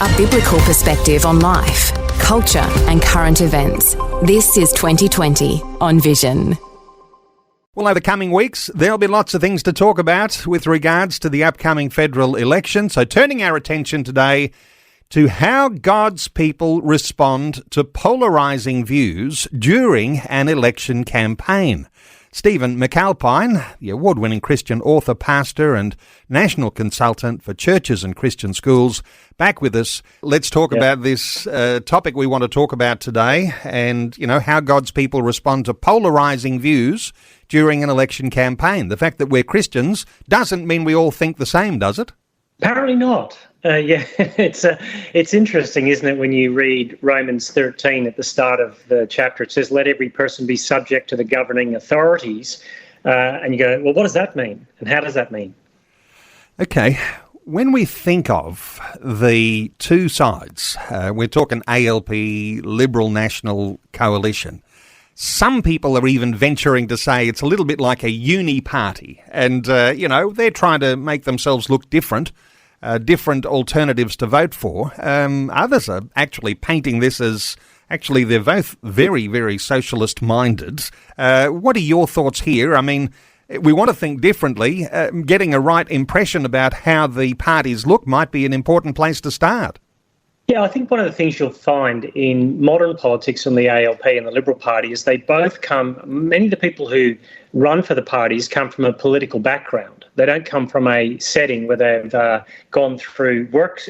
A biblical perspective on life, culture and current events. This is 2020 on Vision. Well, over coming weeks, there'll be lots of things to talk about with regards to the upcoming federal election. So turning our attention today to how God's people respond to polarising views during an election campaign. Stephen McAlpine, the award-winning Christian author, pastor and national consultant for churches and Christian schools, back with us. Let's talk about this topic we want to talk about today and, how God's people respond to polarising views during an election campaign. The fact that we're Christians doesn't mean we all think the same, does it? Apparently not. It's interesting, isn't it, when you read Romans 13 at the start of the chapter. It says, let every person be subject to the governing authorities. And you go, well, what does that mean? And how does that mean? Okay, when we think of the two sides, we're talking ALP, Liberal National Coalition, some people are even venturing to say it's a little bit like a uni party. And, they're trying to make themselves look different. Different alternatives to vote for. Others are actually painting this as actually they're both very, very socialist-minded. What are your thoughts here? I mean, we want to think differently. Getting a right impression about how the parties look might be an important place to start. Yeah, I think one of the things you'll find in modern politics on the ALP and the Liberal Party is they both many of the people who run for the parties come from a political background. They don't come from a setting where they've gone through work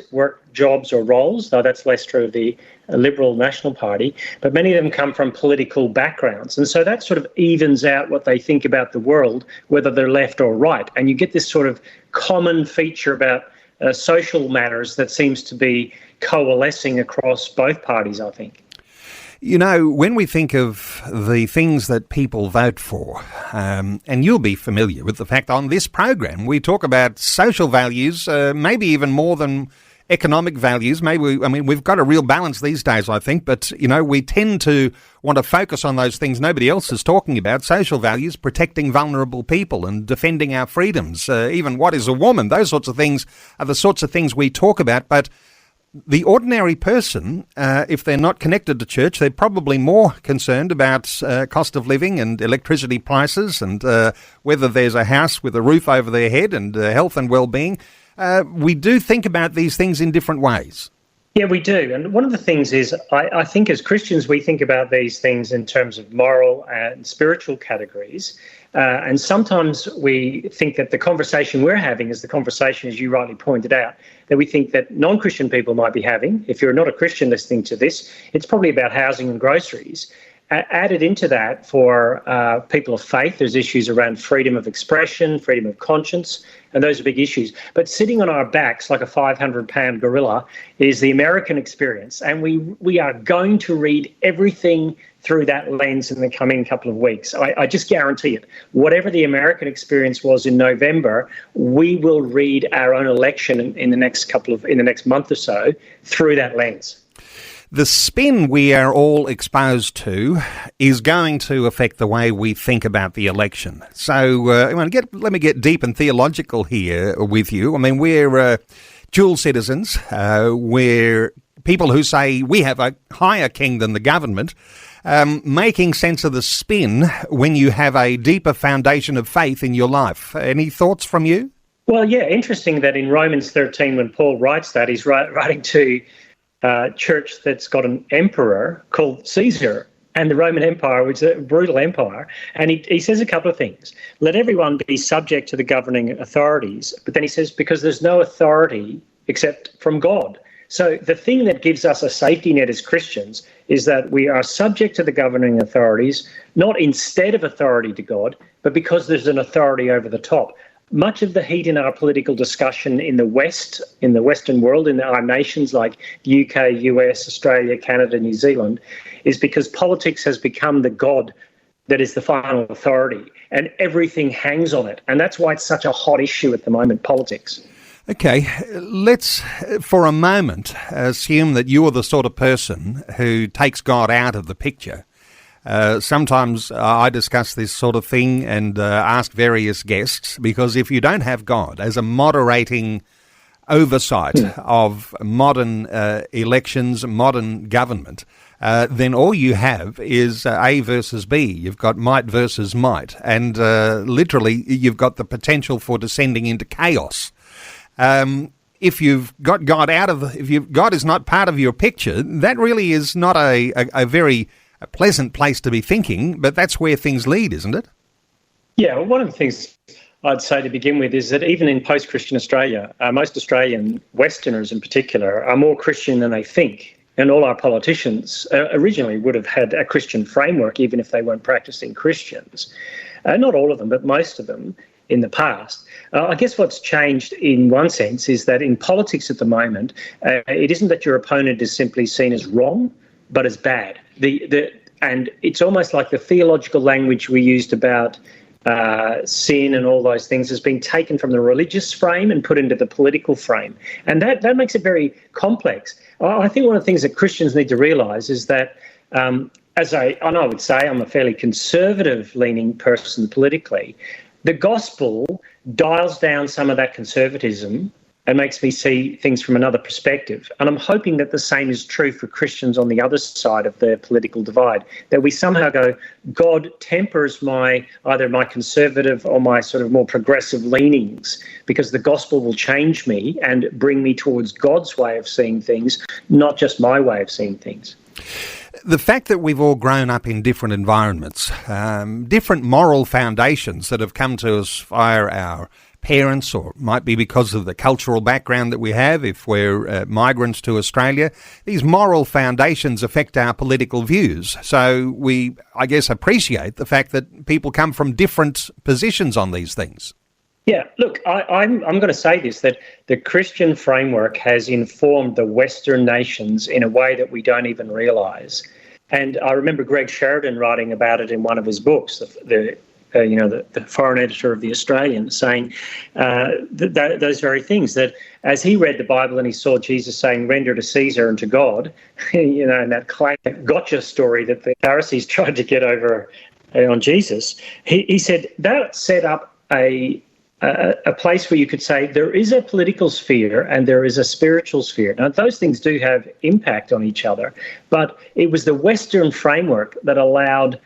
jobs or roles, though that's less true of the Liberal National Party, but many of them come from political backgrounds. And so that sort of evens out what they think about the world, whether they're left or right. And you get this sort of common feature about social matters that seems to be coalescing across both parties, I think. When we think of the things that people vote for, and you'll be familiar with the fact on this program, we talk about social values, maybe even more than economic values. We've got a real balance these days, I think, but, we tend to want to focus on those things nobody else is talking about. Social values, protecting vulnerable people and defending our freedoms, even what is a woman, those sorts of things are the sorts of things we talk about, but the ordinary person, if they're not connected to church, they're probably more concerned about cost of living and electricity prices and whether there's a house with a roof over their head and health and well-being. We do think about these things in different ways. Yeah, we do. And one of the things is I think as Christians, we think about these things in terms of moral and spiritual categories. And sometimes we think that the conversation we're having is the conversation, as you rightly pointed out, that we think that non-Christian people might be having. If you're not a Christian listening to this, it's probably about housing and groceries. Added into that for people of faith, there's issues around freedom of expression, freedom of conscience, and those are big issues. But sitting on our backs like a 500-pound gorilla is the American experience, and we are going to read everything through that lens in the coming couple of weeks. I just guarantee it. Whatever the American experience was in November, we will read our own election in the next month or so through that lens. The spin we are all exposed to is going to affect the way we think about the election. So let me get deep and theological here with you. I mean, we're dual citizens. We're people who say we have a higher king than the government. Making sense of the spin when you have a deeper foundation of faith in your life. Any thoughts from you? Well, yeah, interesting that in Romans 13, when Paul writes that, he's writing to church that's got an emperor called Caesar, and the Roman Empire was a brutal empire. And he says a couple of things. Let everyone be subject to the governing authorities. But then he says, because there's no authority except from God. So the thing that gives us a safety net as Christians is that we are subject to the governing authorities, not instead of authority to God, but because there's an authority over the top. Much of the heat in our political discussion in the West, in the Western world, in our nations like UK, US, Australia, Canada, New Zealand, is because politics has become the God that is the final authority, and everything hangs on it. And that's why it's such a hot issue at the moment, politics. Okay, let's for a moment assume that you're the sort of person who takes God out of the picture. Sometimes I discuss this sort of thing and ask various guests, because if you don't have God as a moderating oversight of modern elections, modern government, then all you have is A versus B. You've got might versus might, and literally you've got the potential for descending into chaos. If you've got God if God is not part of your picture, that really is not a very pleasant place to be thinking, but that's where things lead, isn't it? Yeah, well, one of the things I'd say to begin with is that even in post-Christian Australia, most Australian Westerners in particular are more Christian than they think. And all our politicians originally would have had a Christian framework, even if they weren't practicing Christians. Not all of them, but most of them in the past. I guess what's changed in one sense is that in politics at the moment, it isn't that your opponent is simply seen as wrong, but as bad. And it's almost like the theological language we used about sin and all those things has been taken from the religious frame and put into the political frame. And that makes it very complex. I think one of the things that Christians need to realise is that, I would say I'm a fairly conservative-leaning person politically, the gospel dials down some of that conservatism and makes me see things from another perspective. And I'm hoping that the same is true for Christians on the other side of the political divide, that we somehow go, God tempers either my conservative or my sort of more progressive leanings, because the gospel will change me and bring me towards God's way of seeing things, not just my way of seeing things. The fact that we've all grown up in different environments, different moral foundations that have come to us via our parents, or might be because of the cultural background that we have if we're migrants to Australia, these moral foundations affect our political views. So we, I guess, appreciate the fact that people come from different positions on these things. Yeah, look, I'm going to say this, that the Christian framework has informed the Western nations in a way that we don't even realise. And I remember Greg Sheridan writing about it in one of his books, the foreign editor of The Australian, saying those very things, that as he read the Bible and he saw Jesus saying, render to Caesar and to God, and that classic gotcha story that the Pharisees tried to get over on Jesus, he said that set up a place where you could say there is a political sphere and there is a spiritual sphere. Now, those things do have impact on each other, but it was the Western framework that allowed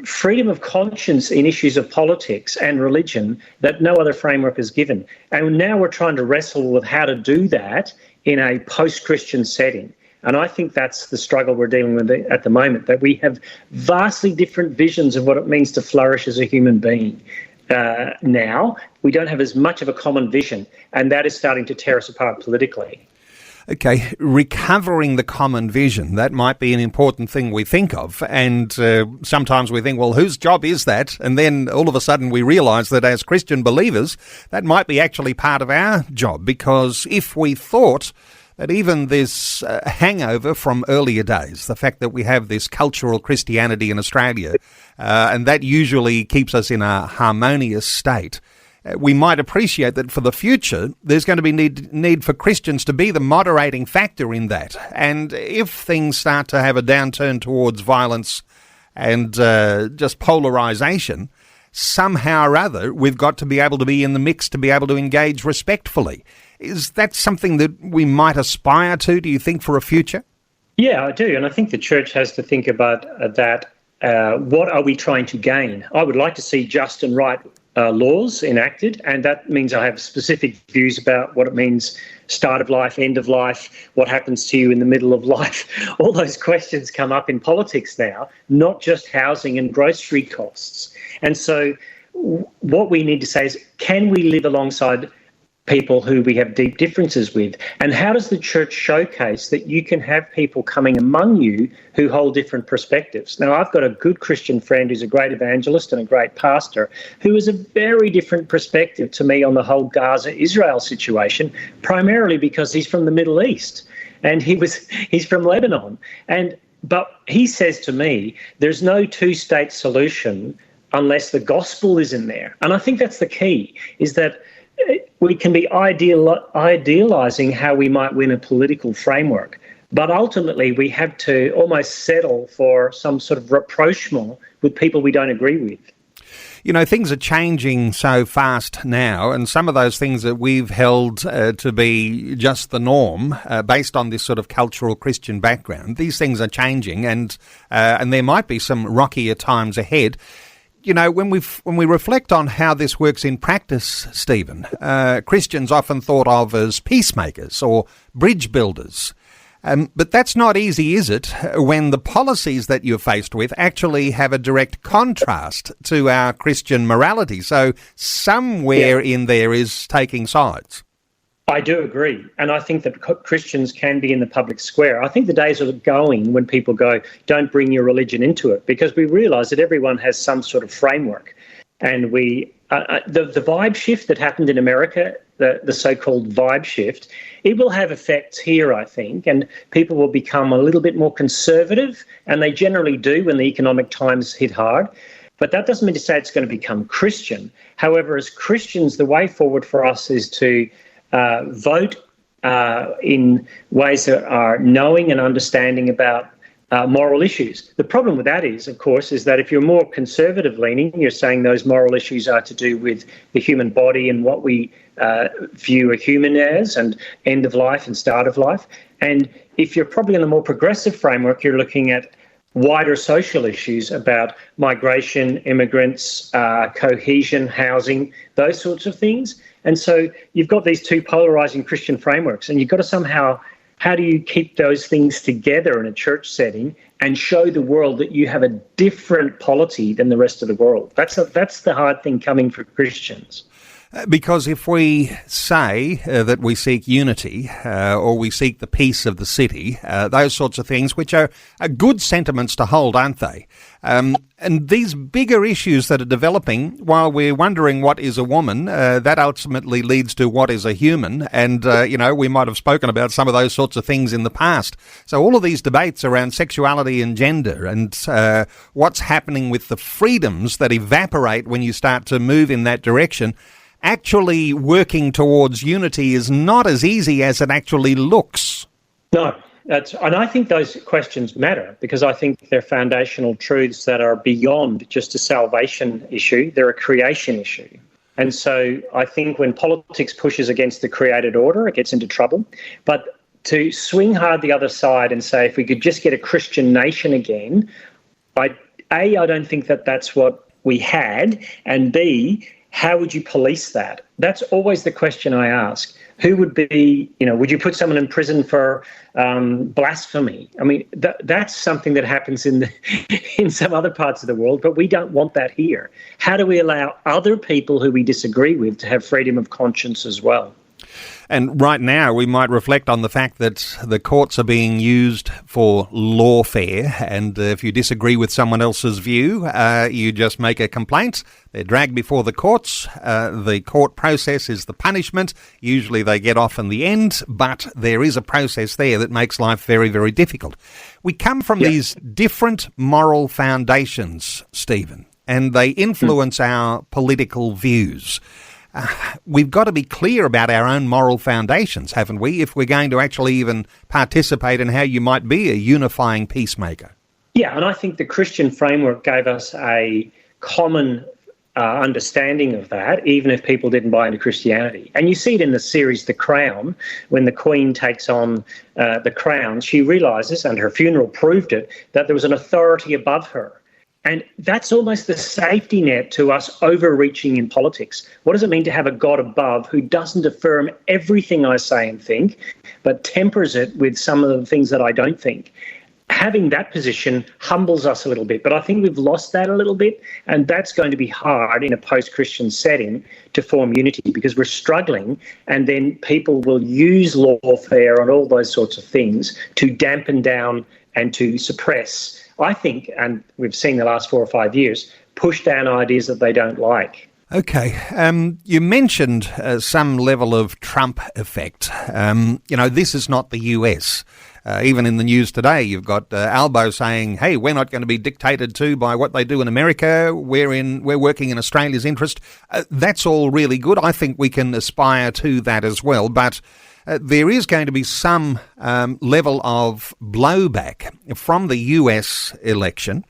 freedom of conscience in issues of politics and religion that no other framework has given. And now we're trying to wrestle with how to do that in a post-Christian setting. And I think that's the struggle we're dealing with at the moment, that we have vastly different visions of what it means to flourish as a human being. Now, we don't have as much of a common vision, and that is starting to tear us apart politically. Okay, recovering the common vision, that might be an important thing we think of. And sometimes we think, well, whose job is that? And then all of a sudden we realise that as Christian believers, that might be actually part of our job. Because if we thought that even this hangover from earlier days, the fact that we have this cultural Christianity in Australia, and that usually keeps us in a harmonious state, we might appreciate that for the future, there's going to be need for Christians to be the moderating factor in that. And if things start to have a downturn towards violence and just polarisation, somehow or other, we've got to be able to be in the mix to be able to engage respectfully. Is that something that we might aspire to, do you think, for a future? Yeah, I do. And I think the church has to think about that. What are we trying to gain? I would like to see just and right laws enacted, and that means I have specific views about what it means, start of life, end of life, what happens to you in the middle of life. All those questions come up in politics now, not just housing and grocery costs. And so what we need to say is, can we live alongside people who we have deep differences with? And how does the church showcase that you can have people coming among you who hold different perspectives? Now, I've got a good Christian friend who's a great evangelist and a great pastor who has a very different perspective to me on the whole Gaza-Israel situation, primarily because he's from the Middle East and he's from Lebanon. But he says to me, there's no two-state solution unless the gospel is in there. And I think that's the key, is that we can be idealising how we might win a political framework, but ultimately we have to almost settle for some sort of rapprochement with people we don't agree with. Things are changing so fast now, and some of those things that we've held to be just the norm, based on this sort of cultural Christian background, these things are changing, and there might be some rockier times ahead. When we reflect on how this works in practice, Stephen, Christians often thought of as peacemakers or bridge builders. But that's not easy, is it, when the policies that you're faced with actually have a direct contrast to our Christian morality? So somewhere in there is taking sides. I do agree. And I think that Christians can be in the public square. I think the days are going when people go, don't bring your religion into it, because we realise that everyone has some sort of framework. And the vibe shift that happened in America, the so-called vibe shift, it will have effects here, I think, and people will become a little bit more conservative, and they generally do when the economic times hit hard. But that doesn't mean to say it's going to become Christian. However, as Christians, the way forward for us is to vote in ways that are knowing and understanding about moral issues. The problem with that is, of course, is that if you're more conservative leaning, you're saying those moral issues are to do with the human body and what we view a human as, and end of life and start of life. And if you're probably in a more progressive framework, you're looking at wider social issues about migration, immigrants, cohesion, housing, those sorts of things. And so you've got these two polarising Christian frameworks, and you've got to somehow, how do you keep those things together in a church setting and show the world that you have a different polity than the rest of the world? That's the hard thing coming for Christians. Because if we say that we seek unity or we seek the peace of the city, those sorts of things, which are good sentiments to hold, aren't they? And these bigger issues that are developing, while we're wondering what is a woman, that ultimately leads to what is a human. And, we might have spoken about some of those sorts of things in the past. So all of these debates around sexuality and gender and what's happening with the freedoms that evaporate when you start to move in that direction, actually working towards unity is not as easy as it actually looks. No, and I think those questions matter, because I think they're foundational truths that are beyond just a salvation issue. They're a creation issue. And so I think when politics pushes against the created order, it gets into trouble. But to swing hard the other side and say, if we could just get a Christian nation again, I don't think that that's what we had, and B, how would you police that? That's always the question I ask. Who would be, would you put someone in prison for blasphemy? I mean, that's something that happens in some other parts of the world, but we don't want that here. How do we allow other people who we disagree with to have freedom of conscience as well? And right now, we might reflect on the fact that the courts are being used for lawfare, and if you disagree with someone else's view, you just make a complaint. They're dragged before the courts. The court process is the punishment. Usually they get off in the end, but there is a process there that makes life very, very difficult. We come from these different moral foundations, Stephen, and they influence our political views. We've got to be clear about our own moral foundations, haven't we, if we're going to actually even participate in how you might be a unifying peacemaker? Yeah, and I think the Christian framework gave us a common understanding of that, even if people didn't buy into Christianity. And you see it in the series The Crown, when the Queen takes on the crown, she realises, and her funeral proved it, that there was an authority above her. And that's almost the safety net to us overreaching in politics. What does it mean to have a God above who doesn't affirm everything I say and think, but tempers it with some of the things that I don't think? Having that position humbles us a little bit, but I think we've lost that a little bit, and that's going to be hard in a post-Christian setting to form unity, because we're struggling, and then people will use lawfare and all those sorts of things to dampen down and to suppress, I think, and we've seen the last 4 or 5 years, push down ideas that they don't like. Okay. You mentioned some level of Trump effect. This is not the US. Even in the news today, you've got Albo saying, hey, we're not going to be dictated to by what they do in America. We're working in Australia's interest. That's all really good. I think we can aspire to that as well. But there is going to be some level of blowback from the US election.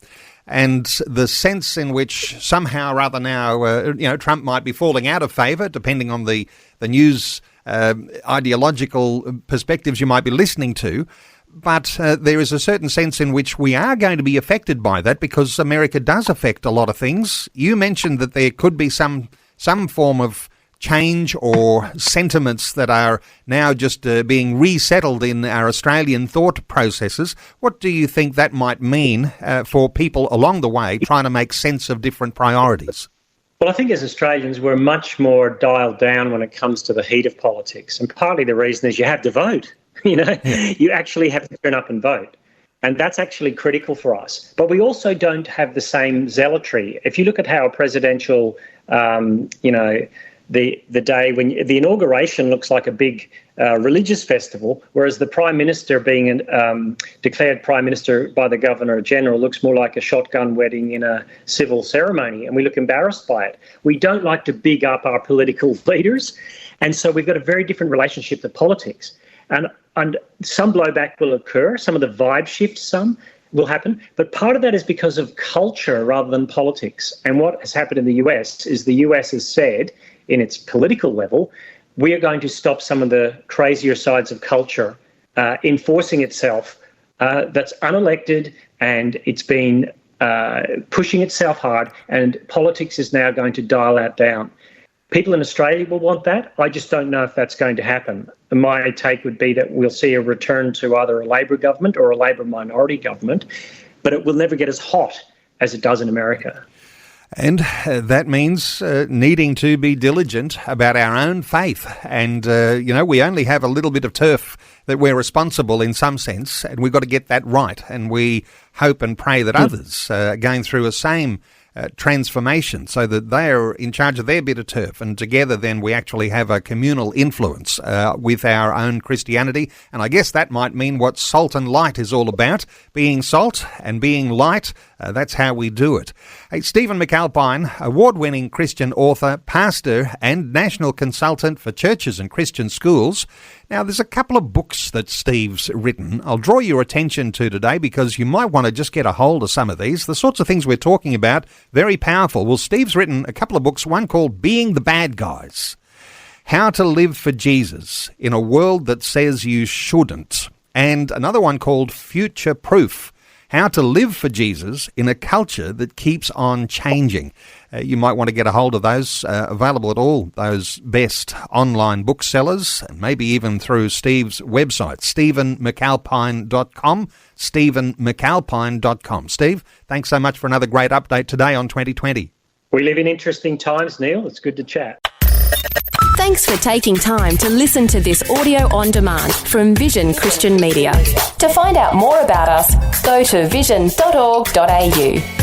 and the sense in which somehow or other now, Trump might be falling out of favour, depending on the news ideological perspectives you might be listening to. But there is a certain sense in which we are going to be affected by that, because America does affect a lot of things. You mentioned that there could be some form of change or sentiments that are now just being resettled in our Australian thought processes. What do you think that might mean for people along the way trying to make sense of different priorities? Well, I think as Australians, we're much more dialed down when it comes to the heat of politics. And partly the reason is you have to vote. You actually have to turn up and vote. And that's actually critical for us. But we also don't have the same zealotry. If you look at how a presidential, the day when the inauguration looks like a big religious festival, whereas the Prime Minister being declared Prime Minister by the Governor-General looks more like a shotgun wedding in a civil ceremony, and we look embarrassed by it. We don't like to big up our political leaders, and so we've got a very different relationship to politics. And some blowback will occur, some of the vibe shifts, some will happen, but part of that is because of culture rather than politics. And what has happened in the US is the US has said, in its political level, we are going to stop some of the crazier sides of culture enforcing itself. That's unelected, and it's been pushing itself hard, and politics is now going to dial that down. People in Australia will want that. I just don't know if that's going to happen. My take would be that we'll see a return to either a Labor government or a Labor minority government, but it will never get as hot as it does in America. And that means needing to be diligent about our own faith. And, we only have a little bit of turf that we're responsible in some sense, and we've got to get that right. And we hope and pray that others are going through the same transformation, so that they're in charge of their bit of turf, and together then we actually have a communal influence with our own Christianity. And I guess that might mean what Salt and Light is all about, being salt and being light. That's how we do it. Hey, Stephen McAlpine, award-winning Christian author, pastor and national consultant for churches and Christian schools. Now, there's a couple of books that Steve's written I'll draw your attention to today, because you might want to just get a hold of some of these. The sorts of things we're talking about, very powerful. Well, Steve's written a couple of books, one called Being the Bad Guys, How to Live for Jesus in a World That Says You Shouldn't, and another one called Future Proof, How to Live for Jesus in a Culture That Keeps on Changing. You might want to get a hold of those, available at all those best online booksellers, and maybe even through Steve's website, stephenmcalpine.com, stephenmcalpine.com. Steve, thanks so much for another great update today on 2020. We live in interesting times, Neil. It's good to chat. Thanks for taking time to listen to this audio on demand from Vision Christian Media. To find out more about us, go to vision.org.au.